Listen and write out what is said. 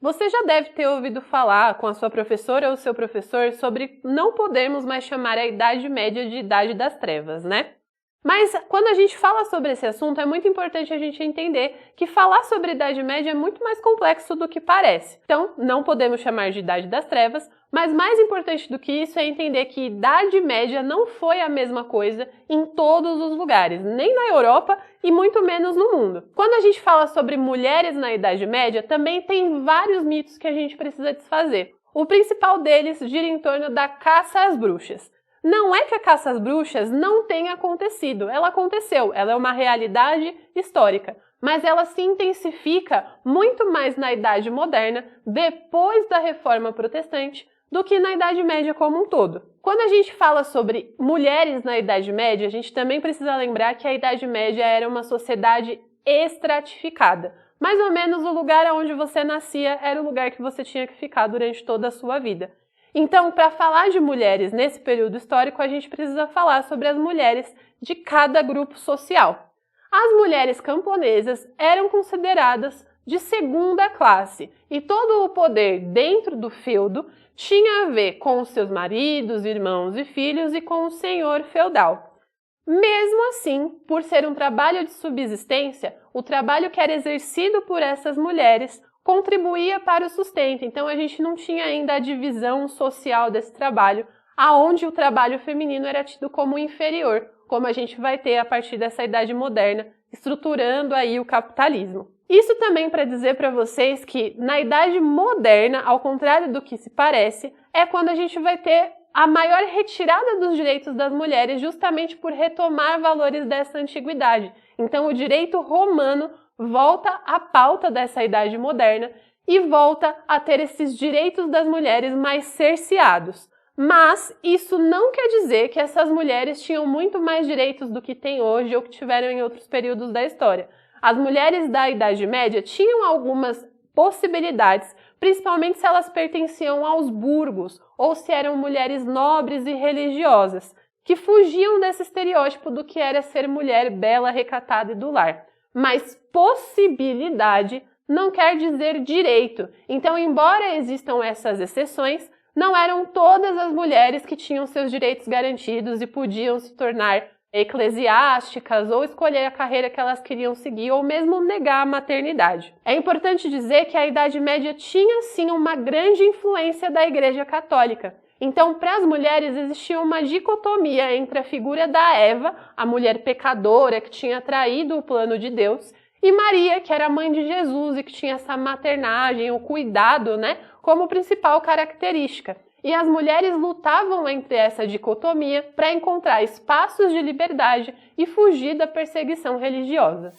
Você já deve ter ouvido falar com a sua professora ou seu professor sobre não podermos mais chamar a Idade Média de Idade das Trevas, né? Mas quando a gente fala sobre esse assunto, é muito importante a gente entender que falar sobre Idade Média é muito mais complexo do que parece. Então, não podemos chamar de Idade das Trevas, mas mais importante do que isso é entender que Idade Média não foi a mesma coisa em todos os lugares, nem na Europa e muito menos no mundo. Quando a gente fala sobre mulheres na Idade Média, também tem vários mitos que a gente precisa desfazer. O principal deles gira em torno da caça às bruxas. Não é que a caça às bruxas não tenha acontecido, ela aconteceu, ela é uma realidade histórica, mas ela se intensifica muito mais na Idade Moderna, depois da Reforma Protestante, do que na Idade Média como um todo. Quando a gente fala sobre mulheres na Idade Média, a gente também precisa lembrar que a Idade Média era uma sociedade estratificada. Mais ou menos o lugar onde você nascia era o lugar que você tinha que ficar durante toda a sua vida. Então, para falar de mulheres nesse período histórico, a gente precisa falar sobre as mulheres de cada grupo social. As mulheres camponesas eram consideradas de segunda classe e todo o poder dentro do feudo tinha a ver com os seus maridos, irmãos e filhos e com o senhor feudal. Mesmo assim, por ser um trabalho de subsistência, o trabalho que era exercido por essas mulheres contribuía para o sustento, então a gente não tinha ainda a divisão social desse trabalho, aonde o trabalho feminino era tido como inferior, como a gente vai ter a partir dessa Idade Moderna, estruturando aí o capitalismo. Isso também para dizer para vocês que na Idade Moderna, ao contrário do que se parece, é quando a gente vai ter a maior retirada dos direitos das mulheres, justamente por retomar valores dessa antiguidade. Então o direito romano volta à pauta dessa Idade Moderna e volta a ter esses direitos das mulheres mais cerceados. Mas isso não quer dizer que essas mulheres tinham muito mais direitos do que têm hoje ou que tiveram em outros períodos da história. As mulheres da Idade Média tinham algumas possibilidades, principalmente se elas pertenciam aos burgos ou se eram mulheres nobres e religiosas, que fugiam desse estereótipo do que era ser mulher bela, recatada e do lar. Mas possibilidade não quer dizer direito. Então, embora existam essas exceções, não eram todas as mulheres que tinham seus direitos garantidos e podiam se tornar eclesiásticas ou escolher a carreira que elas queriam seguir ou mesmo negar a maternidade. É importante dizer que a Idade Média tinha sim uma grande influência da Igreja Católica. Então, para as mulheres existia uma dicotomia entre a figura da Eva, a mulher pecadora que tinha traído o plano de Deus, e Maria, que era a mãe de Jesus e que tinha essa maternagem, o cuidado, como principal característica. E as mulheres lutavam entre essa dicotomia para encontrar espaços de liberdade e fugir da perseguição religiosa.